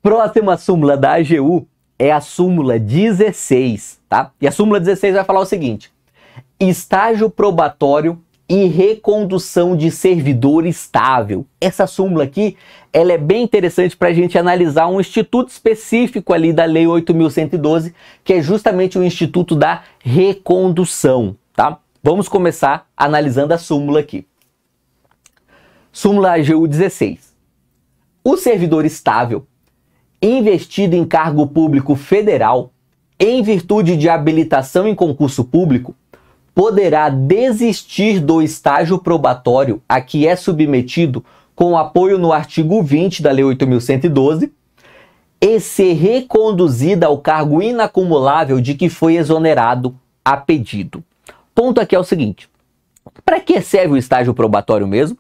Próxima súmula da AGU é a súmula 16, tá? E a súmula 16 vai falar o seguinte: estágio probatório e recondução de servidor estável. Essa súmula aqui, ela é bem interessante para a gente analisar um instituto específico ali da Lei 8.112, que é justamente o Instituto da Recondução, tá? Vamos começar analisando a súmula aqui. Súmula AGU 16. O servidor estável, investido em cargo público federal, em virtude de habilitação em concurso público, poderá desistir do estágio probatório a que é submetido com apoio no artigo 20 da Lei 8.112 e ser reconduzida ao cargo inacumulável de que foi exonerado a pedido. Ponto aqui é o seguinte: para que serve o estágio probatório mesmo?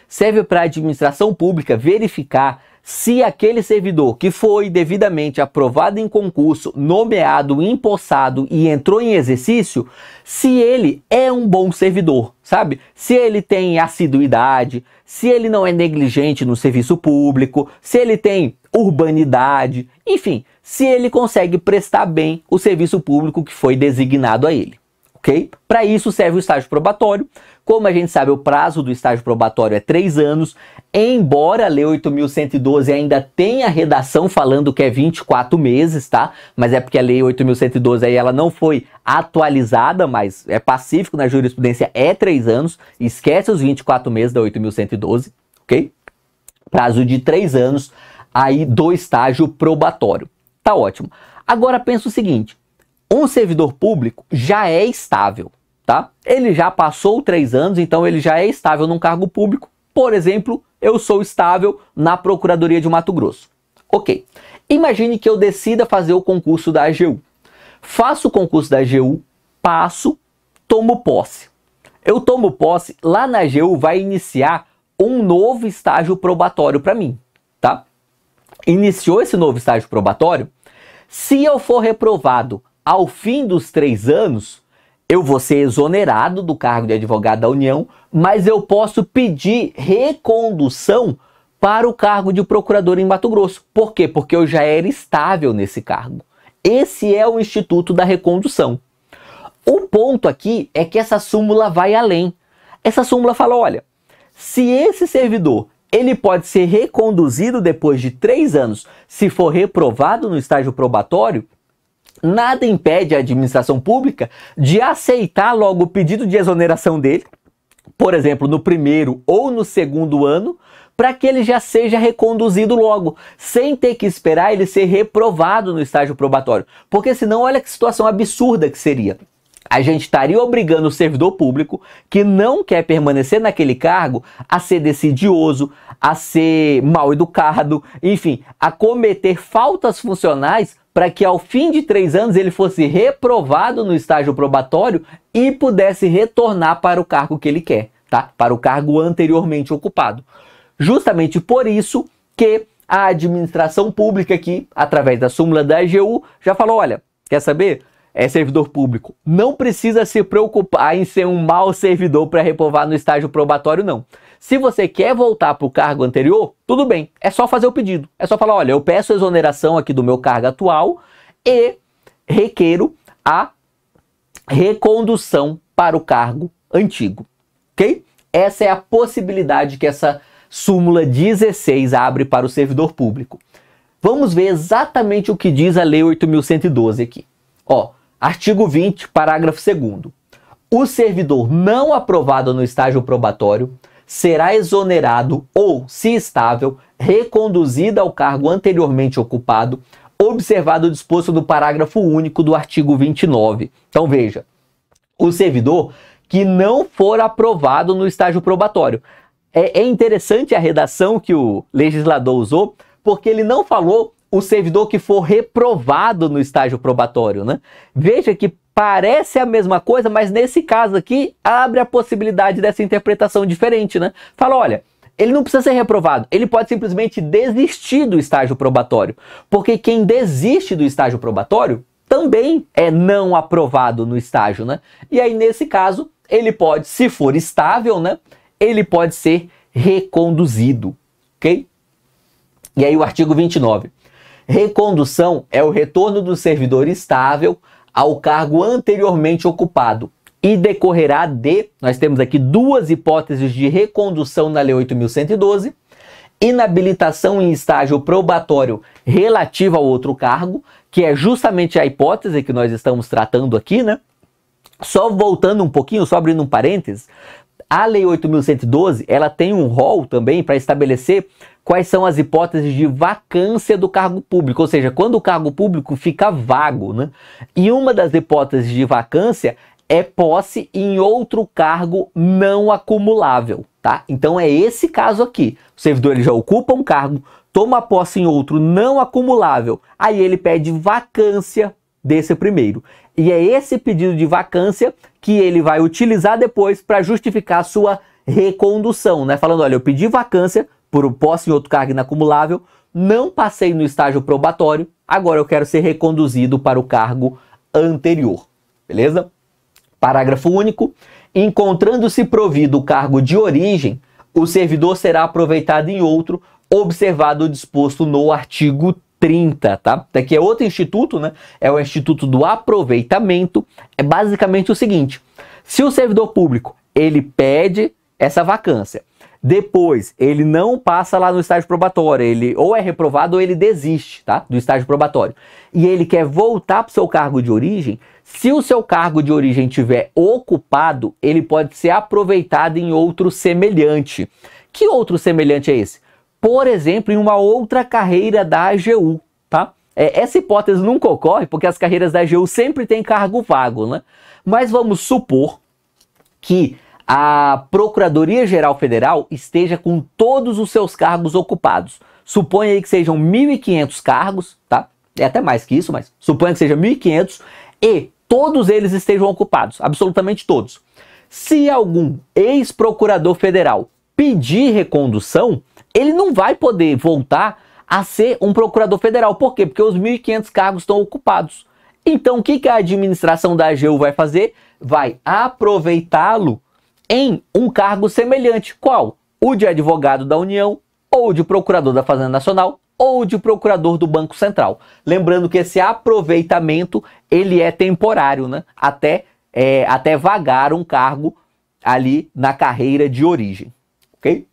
Serve para a administração pública verificar se aquele servidor que foi devidamente aprovado em concurso, nomeado, empossado e entrou em exercício, se ele é um bom servidor, sabe? Se ele tem assiduidade, se ele não é negligente no serviço público, se ele tem urbanidade, enfim, se ele consegue prestar bem o serviço público que foi designado a ele. Ok? Para isso serve o estágio probatório. Como a gente sabe, o prazo do estágio probatório é 3 anos, embora a Lei 8.112 ainda tenha a redação falando que é 24 meses, tá? Mas é porque a Lei 8.112 aí ela não foi atualizada, mas é pacífico na jurisprudência, é 3 anos, esquece os 24 meses da 8.112, ok? Prazo de 3 anos aí do estágio probatório. Tá ótimo. Agora pensa o seguinte: um servidor público já é estável, tá? Ele já passou 3 anos, então ele já é estável num cargo público. Por exemplo, eu sou estável na Procuradoria de Mato Grosso. Ok. Imagine que eu decida fazer o concurso da AGU. Faço o concurso da AGU, passo, tomo posse. Eu tomo posse, lá na AGU vai iniciar um novo estágio probatório para mim, tá? Iniciou esse novo estágio probatório. Se eu for reprovado ao fim dos 3 anos, eu vou ser exonerado do cargo de advogado da União, mas eu posso pedir recondução para o cargo de procurador em Mato Grosso. Por quê? Porque eu já era estável nesse cargo. Esse é o Instituto da Recondução. O ponto aqui é que essa súmula vai além. Essa súmula fala, olha, se esse servidor ele pode ser reconduzido depois de 3 anos, se for reprovado no estágio probatório, nada impede a administração pública de aceitar logo o pedido de exoneração dele, por exemplo, no 1º ou no 2º ano, para que ele já seja reconduzido logo, sem ter que esperar ele ser reprovado no estágio probatório. Porque senão, olha que situação absurda que seria. A gente estaria obrigando o servidor público que não quer permanecer naquele cargo a ser decidioso, a ser mal educado, enfim, a cometer faltas funcionais para que ao fim de 3 anos ele fosse reprovado no estágio probatório e pudesse retornar para o cargo que ele quer, tá? Para o cargo anteriormente ocupado. Justamente por isso que a administração pública aqui, através da súmula da AGU, já falou, olha, quer saber? É servidor público, não precisa se preocupar em ser um mau servidor para reprovar no estágio probatório, não. Se você quer voltar para o cargo anterior, tudo bem, é só fazer o pedido. É só falar, olha, eu peço exoneração aqui do meu cargo atual e requeiro a recondução para o cargo antigo, ok? Essa é a possibilidade que essa súmula 16 abre para o servidor público. Vamos ver exatamente o que diz a Lei 8.112 aqui. Ó, artigo 20, parágrafo 2º. O servidor não aprovado no estágio probatório será exonerado ou, se estável, reconduzido ao cargo anteriormente ocupado, observado o disposto do parágrafo único do artigo 29. Então veja, o servidor que não for aprovado no estágio probatório. É interessante a redação que o legislador usou, porque ele não falou o servidor que for reprovado no estágio probatório, né? Veja que parece a mesma coisa, mas nesse caso aqui abre a possibilidade dessa interpretação diferente, né? Fala, olha, ele não precisa ser reprovado, ele pode simplesmente desistir do estágio probatório, porque quem desiste do estágio probatório também é não aprovado no estágio, né? E aí nesse caso ele pode, se for estável, né? Ele pode ser reconduzido, ok? E aí o artigo 29. Recondução é o retorno do servidor estável ao cargo anteriormente ocupado e decorrerá de, nós temos aqui duas hipóteses de recondução na Lei 8.112, inabilitação em estágio probatório relativa ao outro cargo, que é justamente a hipótese que nós estamos tratando aqui, né? Só voltando um pouquinho, só abrindo um parênteses, a Lei 8.112, ela tem um rol também para estabelecer quais são as hipóteses de vacância do cargo público, ou seja, quando o cargo público fica vago, né? E uma das hipóteses de vacância é posse em outro cargo não acumulável, tá? Então é esse caso aqui. O servidor ele já ocupa um cargo, toma posse em outro não acumulável, aí ele pede vacância desse primeiro. E é esse pedido de vacância que ele vai utilizar depois para justificar a sua recondução, né? Falando, olha, eu pedi vacância por posse em outro cargo inacumulável, não passei no estágio probatório, agora eu quero ser reconduzido para o cargo anterior, beleza? Parágrafo único. Encontrando-se provido o cargo de origem, o servidor será aproveitado em outro, observado o disposto no artigo 30, tá? Daqui é outro instituto, né? É o Instituto do Aproveitamento. É basicamente o seguinte: se o servidor público, ele pede essa vacância, depois ele não passa lá no estágio probatório, ele ou é reprovado ou ele desiste, tá? Do estágio probatório, e ele quer voltar para o seu cargo de origem, se o seu cargo de origem tiver ocupado, ele pode ser aproveitado em outro semelhante. Que outro semelhante é esse? Por exemplo, em uma outra carreira da AGU, tá? Essa hipótese nunca ocorre porque as carreiras da AGU sempre têm cargo vago, né? Mas vamos supor que a Procuradoria-Geral Federal esteja com todos os seus cargos ocupados. Suponha aí que sejam 1.500 cargos, tá? É até mais que isso, mas suponha que seja 1.500 e todos eles estejam ocupados, absolutamente todos. Se algum ex-procurador federal pedir recondução, ele não vai poder voltar a ser um procurador federal. Por quê? Porque os 1.500 cargos estão ocupados. Então, o que a administração da AGU vai fazer? Vai aproveitá-lo em um cargo semelhante. Qual? O de advogado da União, ou de procurador da Fazenda Nacional, ou de procurador do Banco Central. Lembrando que esse aproveitamento, ele é temporário, né? Até vagar um cargo ali na carreira de origem, ok?